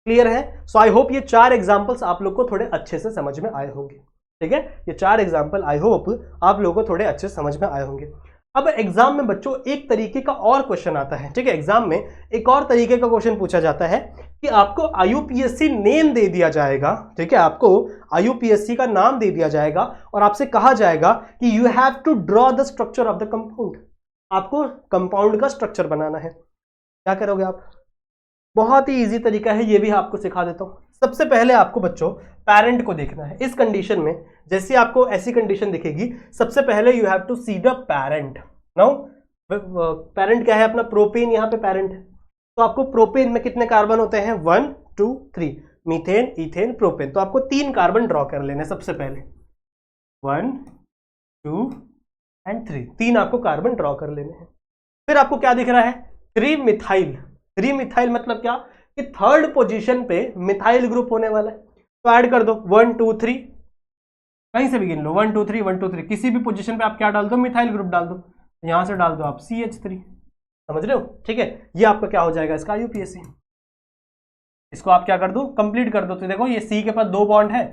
S1: क्लियर है। सो आई होप ये 4 एग्जांपल्स आप लोग को थोड़े अच्छे से समझ में आए होंगे, ठीक है, ये 4 एग्जांपल आई होप आप लोगों को थोड़े अच्छे समझ में आए होंगे। अब एग्जाम में बच्चों एक तरीके का और क्वेश्चन आता है, ठीक है, एग्जाम में एक और तरीके का क्वेश्चन पूछा जाता है कि आपको IUPAC नेम दे दिया जाएगा, ठीक है, आपको IUPAC का नाम दे दिया जाएगा और आपसे कहा जाएगा कि you have to draw the structure of the compound, आपको कंपाउंड का स्ट्रक्चर बनाना है। क्या करोगे आप? बहुत ही इजी तरीका है, ये भी आपको सिखा देता हूँ। सबसे पहले आपको बच्चों पैरेंट को देखना है। इस कंडीशन में जैसे आपको ऐसी कंडीशन दिखेगी, सबसे पहले you have to see the parent. Now parent क्या है अपना? प्रोपेन, यहाँ पे पैरेंट है। तो आपको प्रोपेन में कितने कार्बन होते हैं? 1 2 3, मीथेन, इथेन, प्रोपेन। तो आपको 3 कार्बन ड्रॉ कर लेने सबसे पहले, 1 2 एंड 3, 3 आपको कार्बन ड्रॉ कर लेने हैं। फिर आपको क्या दिख रहा है? 3 मिथाइल। 3 मिथाइल मतलब क्या कि थर्ड पोजीशन पे मिथाइल ग्रुप होने वाला है। तो ऐड कर दो 1 2 3, कहीं से भी गिन लो, 1 2 3 1 2 3, किसी भी पोजीशन पे आप क्या डाल दो? मिथाइल ग्रुप डाल दो। यहां से डाल दो आप CH3। समझ रहे हो? ठीक है, ये आपका क्या हो जाएगा? इसका IUPAC। इसको आप क्या कर दो? कंप्लीट कर दो। तो देखो ये C के पास 2 बॉन्ड है,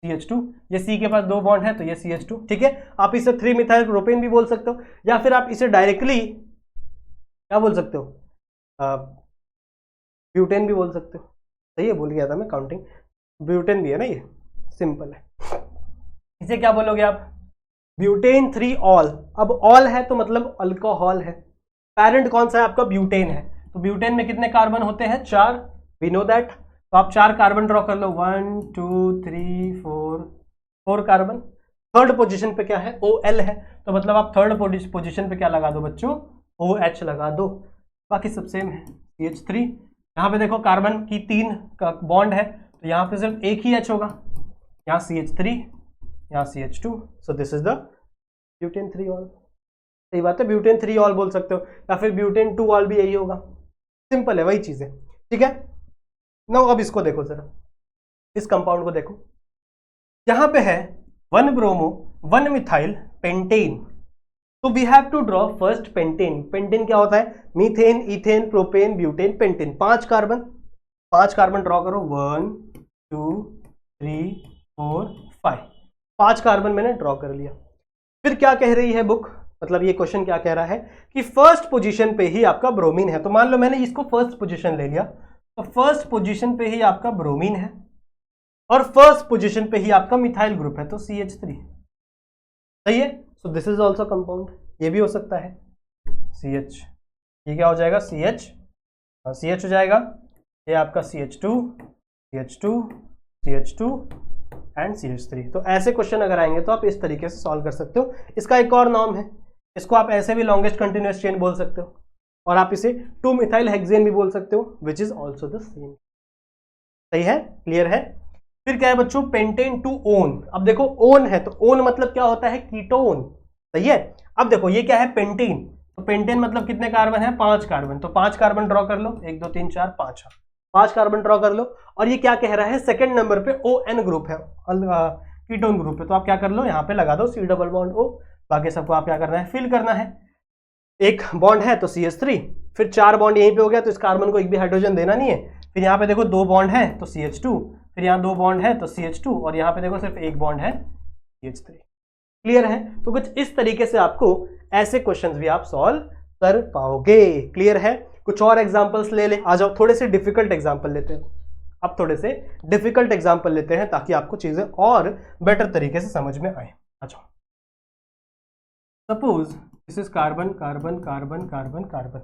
S1: CH2, ये C के पास 2 बॉन्ड है तो ये CH2। ठीक है, आप इसे 3 मिथाइल प्रोपेन भी बोल सकते हो, या फिर आप इसे डायरेक्टली क्या बोल सकते हो? ब्यूटेन भी बोल सकते हो। सही है, भूल गया था मैं, काउंटिंग ब्यूटेन भी है ना, ये सिंपल है। इसे क्या बोलोगे आप? Butane 3 all. अब ऑल है तो मतलब अल्कोहल है। पैरेंट कौन सा है आपका? ब्यूटेन है। तो ब्यूटेन में कितने कार्बन होते हैं? 4, वी नो दैट। तो आप 4 कार्बन ड्रॉ कर लो, 1 2 3 4 कार्बन। थर्ड पोजीशन पे क्या है? OL है। तो मतलब आप थर्ड पोजीशन पे क्या लगा दो बच्चों? OH लगा दो। बाकी सब सेम है, CH3। यहाँ पे देखो कार्बन की 3 का बॉन्ड है, तो यहाँ पे सिर्फ एक ही H होगा, यहाँ CH3, यहाँ CH2। So this is the butane 3 all. सही बात है, ब्यूटेन 3 ऑल बोल सकते हो, या फिर ब्यूटेन 2 ऑल भी यही होगा। सिंपल है, वही चीज है। ठीक है, नो अब इसको देखो जरा, इस कंपाउंड को देखो। यहाँ पे है 1 ब्रोमो 1 मिथाइल पेंटेन। तो we have to draw first pentane. Pentane क्या होता है? Methane, ethane, propane, butane, pentane. 5 carbon draw करो, 1 2 3 4 5। 5 कार्बन मैंने ड्रॉ कर लिया। फिर क्या कह रही है बुक, मतलब ये क्वेश्चन क्या कह रहा है कि फर्स्ट पोजीशन पे ही आपका ब्रोमीन है। तो मान लो मैंने इसको फर्स्ट पोजीशन ले लिया, तो फर्स्ट पोजीशन पे ही आपका ब्रोमीन है और फर्स्ट पोजीशन पे ही आपका मिथाइल ग्रुप है, तो CH3। सही है, so this is also compound. ये भी हो सकता है CH, ये क्या हो जाएगा? CH हो जाएगा। ये आपका CH2 एंड CH3। तो ऐसे क्वेश्चन अगर आएंगे तो आप इस तरीके से सॉल्व कर सकते हो। इसका एक और नाम है, इसको आप ऐसे भी लॉन्गेस्ट कंटिन्यूअस चेन बोल सकते हो, और आप इसे 2 मिथाइल हेक्सेन भी बोल सकते हो, which is also the same. सही है, क्लियर है। फिर क्या है बच्चों? Pentane 2 own. अब देखो ओन है तो ओन मतलब क्या होता है? कीटोन। सही है। अब देखो ये क्या है? पेंटेन। तो पेंटेन मतलब कितने कार्बन है? 5 कार्बन। तो 5 कार्बन ड्रॉ कर लो, 1 2 3 4 5, 5 कार्बन ड्रॉ कर लो। और ये क्या कह रहा है? सेकंड नंबर पे ON ग्रुप है, कीटोन ग्रुप है। तो आप क्या कर लो, यहाँ पे लगा दो C डबल बॉन्ड O। बाकी सबको आप क्या करना है? फिल करना है। एक बॉन्ड है तो CH3, फिर 4 बॉन्ड यहीं पे हो गया, तो इस कार्बन को एक भी हाइड्रोजन देना नहीं है। फिर यहाँ पे देखो 2 बॉन्ड है तो CH2, फिर यहाँ 2 बॉन्ड है तो CH2, और यहाँ पे देखो सिर्फ एक बॉन्ड है CH3। क्लियर है? तो कुछ इस तरीके से आपको ऐसे क्वेश्चंस भी आप सॉल्व कर पाओगे। क्लियर है? कुछ और एग्जांपल्स ले ले, आ जाओ। थोड़े से डिफिकल्ट एग्जांपल लेते हैं, अब थोड़े से डिफिकल्ट एग्जांपल लेते हैं ताकि आपको चीजें और बेटर तरीके से समझ में आए। आ जाओ। Suppose this is carbon carbon carbon carbon carbon.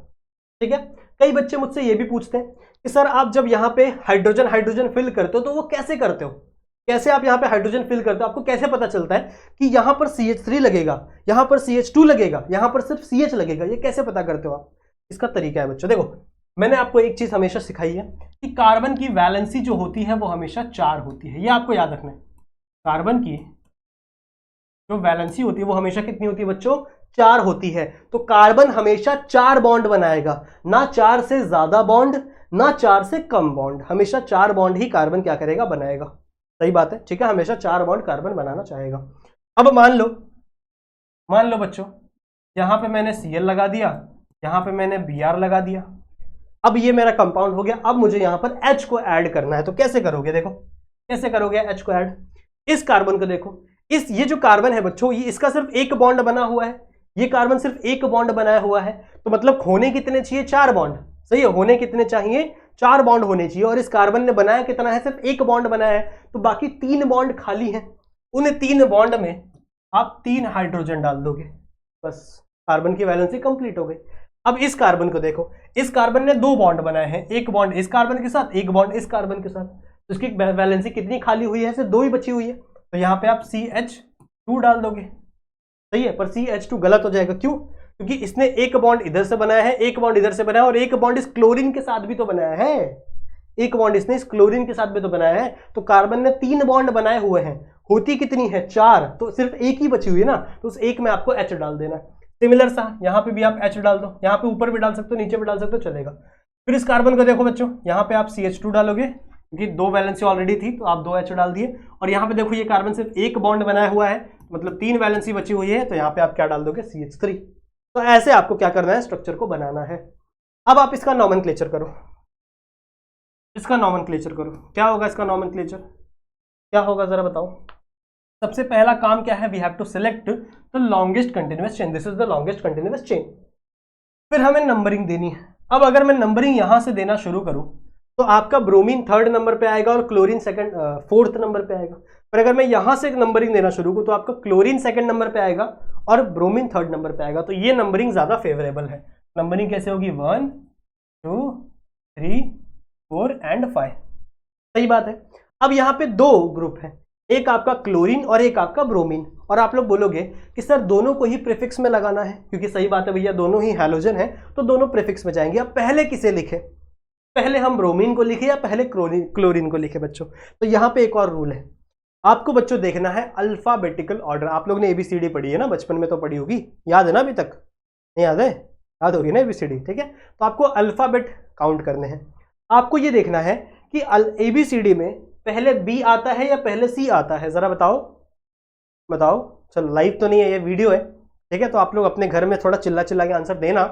S1: ठीक है, कई बच्चे मुझसे ये भी पूछते हैं कि सर आप जब यहाँ पे हाइड्रोजन हाइड्रोजन फिल करते हो तो वो कैसे करते हो? कैसे आप यहाँ पे हाइड्रोजन फिल करते हो? आपको कैसे पता चलता है कि यहाँ पर CH3 लगेगा, यहाँ पर CH2 लगेगा, यहाँ पर सिर्फ CH लगेगा? ये कैसे पता करते हो आप? इसका तरीका है बच्चों, देखो मैंने आपको एक चीज हमेशा सिखाई है कि कार्बन की वैलेंसी जो होती है वो हमेशा 4 होती है। ये आपको याद रखना है। कार्बन की जो वैलेंसी होती है वो हमेशा कितनी होती है बच्चों? 4 होती है। तो कार्बन हमेशा 4 बॉन्ड बनाएगा, ना 4 से ज्यादा बॉन्ड, ना 4 से कम बॉन्ड। हमेशा 4 बॉन्ड ही कार्बन क्या करेगा? बनाएगा। सही बात है, ठीक है, हमेशा 4 बॉन्ड कार्बन बनाना चाहेगा। अब मान लो बच्चों, यहां पे मैंने Cl लगा दिया, यहां पे मैंने Br लगा दिया। अब ये मेरा कंपाउंड हो गया। अब मुझे यहां पर H को ऐड करना है, तो कैसे करोगे? देखो कैसे करोगे H को ऐड। इस कार्बन को देखो, ये जो कार्बन है बच्चों, ये इसका सिर्फ एक बॉन्ड बना हुआ है, ये कार्बन सिर्फ एक बॉन्ड बनाया हुआ है। तो मतलब होने कितने चाहिए? 4 बॉन्ड। सही है, होने कितने चाहिए? 4 बॉन्ड होने चाहिए। और इस कार्बन ने बनाया कितना है? सिर्फ एक बॉन्ड बनाया है, तो बाकी 3 बॉन्ड खाली हैं। उन 3 बॉन्ड में आप 3 हाइड्रोजन डाल दोगे, बस कार्बन की वैलेंसी कंप्लीट हो गई। अब इस कार्बन को देखो, इस कार्बन ने 2 बॉन्ड बनाए हैं, एक बॉन्ड इस कार्बन के साथ, एक बॉन्ड इस कार्बन के साथ, तो इसकी वैलेंसी कितनी खाली हुई है, सिर्फ 2 ही बची हुई है। तो यहाँ पे आप CH2 डाल दोगे, सही है, पर CH2 गलत हो जाएगा, क्यों? क्योंकि इसने एक बॉन्ड इधर से बनाया है, एक बॉन्ड इधर से बनाया है, और एक बॉन्ड इस क्लोरीन के साथ भी तो बनाया है, एक बॉन्ड इसने इस क्लोरीन के साथ भी तो बनाया है। तो कार्बन ने 3 बॉन्ड बनाए हुए हैं, होती कितनी है 4, तो सिर्फ एक ही बची हुई है ना, तो उस एक में आपको H डाल देना। सिमिलर सा यहाँ पे भी आप H डाल दो, यहाँ पे ऊपर भी डाल सकते हो, नीचे भी डाल सकते हो, चलेगा। फिर इस कार्बन को देखो बच्चों, यहाँ पे आप CH2 डालोगे, क्योंकि 2 वैलेंसी ऑलरेडी थी तो आप 2 H डाल दिए, और यहाँ पे देखो ये कार्बन सिर्फ एक बॉन्ड बनाया हुआ है, मतलब 3 वैलेंसी बची हुई है, तो यहाँ पे आप क्या डाल दोगे, CH3। तो ऐसे आपको क्या करना है, स्ट्रक्चर को बनाना है। अब आप इसका नॉमेनक्लेचर करो, इसका नॉमेनक्लेचर करो, क्या होगा इसका नॉमेनक्लेचर, क्या होगा जरा बताओ। सबसे पहला काम क्या है, we have to select the longest continuous chain, this is the longest continuous chain. फिर हमें नंबरिंग देनी है। अब अगर मैं नंबरिंग यहां से देना शुरू करूं तो आपका ब्रोमीन 3rd नंबर पे आएगा और क्लोरीन 4th नंबर पे आएगा। पर अगर मैं यहां से नंबरिंग देना शुरू करूं तो आपका क्लोरीन 2nd नंबर पे आएगा और ब्रोमीन 3rd नंबर पे आएगा। तो ये नंबरिंग ज्यादा फेवरेबल है। नंबरिंग कैसे होगी, 1 2 3 4 एंड 5, सही बात है। अब यहाँ पे 2 ग्रुप है, एक आपका क्लोरीन और एक आपका ब्रोमीन, और आप लोग बोलोगे कि सर दोनों को ही प्रीफिक्स में लगाना है, क्योंकि सही बात है भैया, दोनों ही हैलोजन है तो दोनों प्रीफिक्स में जाएंगे। अब पहले किसे लिखे, पहले हम ब्रोमीन को लिखे या पहले क्लोरीन को लिखे बच्चों? तो यहाँ पे एक और रूल है, आपको बच्चों देखना है अल्फाबेटिकल ऑर्डर। आप लोग ने ABCD पढ़ी है ना, बचपन में तो पढ़ी होगी, याद है ना? अभी तक नहीं याद है? याद होगी ना ABCD, ठीक है। तो आपको अल्फाबेट काउंट करने हैं। आपको ये देखना है कि ABCD में पहले B आता है या पहले C आता है, जरा बताओ बताओ। चलो लाइव तो नहीं है, ये वीडियो है, ठीक है, तो आप लोग अपने घर में थोड़ा चिल्ला चिल्ला के आंसर देना।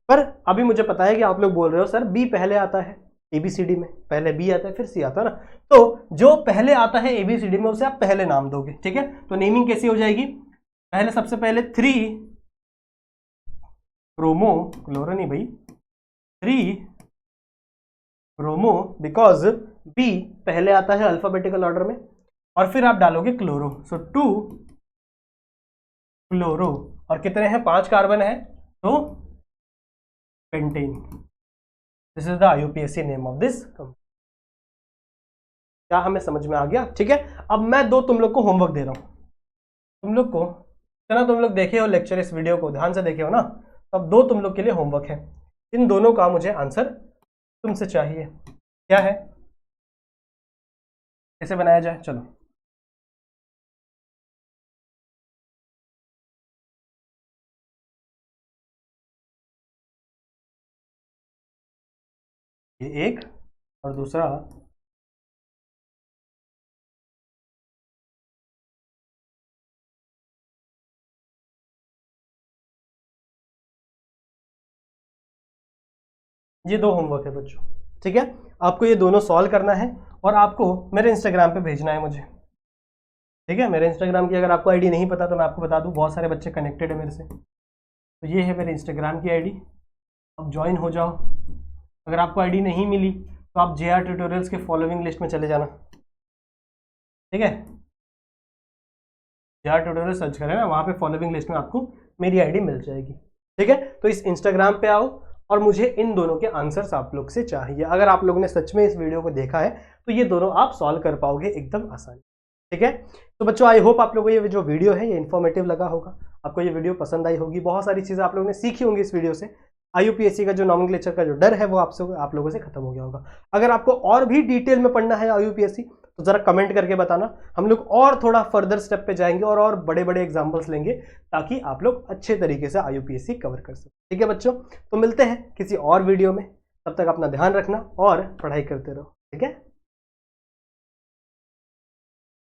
S1: पर अभी मुझे पता है कि आप लोग बोल रहे हो सर B पहले आता है, ABCD में पहले B आता है फिर C आता है ना, तो जो पहले आता है ABCD में उसे आप पहले नाम दोगे, ठीक है। तो नेमिंग कैसी हो जाएगी, पहले सबसे पहले 3 ब्रोमो क्लोरो, नहीं भाई 3 ब्रोमो, बिकॉज B पहले आता है अल्फाबेटिकल ऑर्डर में, और फिर आप डालोगे क्लोरो, सो 2 क्लोरो, और कितने हैं, 5 कार्बन है तो pentane. This is the IUPAC name of this company. क्या हमें समझ में आ गया? ठीक है। अब मैं 2 तुम लोग को होमवर्क दे रहा हूं, तुम लोग को चलो, तुम लोग देखे हो लेक्चर, इस वीडियो को ध्यान से देखे हो ना, तो अब 2 तुम लोग के लिए होमवर्क है। इन दोनों का मुझे आंसर तुमसे चाहिए। क्या है, कैसे बनाया जाए, चलो। ये एक और दूसरा ये 2 होमवर्क है बच्चों, ठीक है। आपको ये दोनों सॉल्व करना है और आपको मेरे इंस्टाग्राम पे भेजना है मुझे, ठीक है। मेरे इंस्टाग्राम की अगर आपको आईडी नहीं पता तो मैं आपको बता दूं, बहुत सारे बच्चे कनेक्टेड है मेरे से। तो ये है मेरे इंस्टाग्राम की आईडी, अब ज्वाइन हो जाओ। अगर आपको आईडी नहीं मिली तो आप JR ट्यूटोरियल्स के फॉलोइंग लिस्ट में चले जाना, ठीक है। JR ट्यूटोरियल सर्च करें ना, वहाँ पे फॉलोइंग लिस्ट में आपको मेरी आईडी मिल जाएगी, ठीक है। तो इस इंस्टाग्राम पे आओ और मुझे इन दोनों के आंसर्स आप लोग से चाहिए। अगर आप लोगों ने सच में इस वीडियो को देखा है तो ये दोनों आप सॉल्व कर पाओगे एकदम आसानी, ठीक है। तो बच्चों आई होप आप लोगों को ये जो वीडियो है ये इन्फॉर्मेटिव लगा होगा, आपको ये वीडियो पसंद आई होगी, बहुत सारी चीज़ें आप लोगों ने सीखी होंगी इस वीडियो से। IUPAC का जो नॉमेनक्लेचर का जो डर है वो आप लोगों से खत्म हो गया होगा। अगर आपको और भी डिटेल में पढ़ना है IUPAC तो जरा कमेंट करके बताना, हम लोग और थोड़ा फर्दर स्टेप पे जाएंगे और बड़े बड़े एग्जांपल्स लेंगे ताकि आप लोग अच्छे तरीके से IUPAC कवर कर सकें, ठीक है बच्चों। तो मिलते हैं किसी और वीडियो में, तब तक अपना ध्यान रखना और पढ़ाई करते रहो, ठीक है।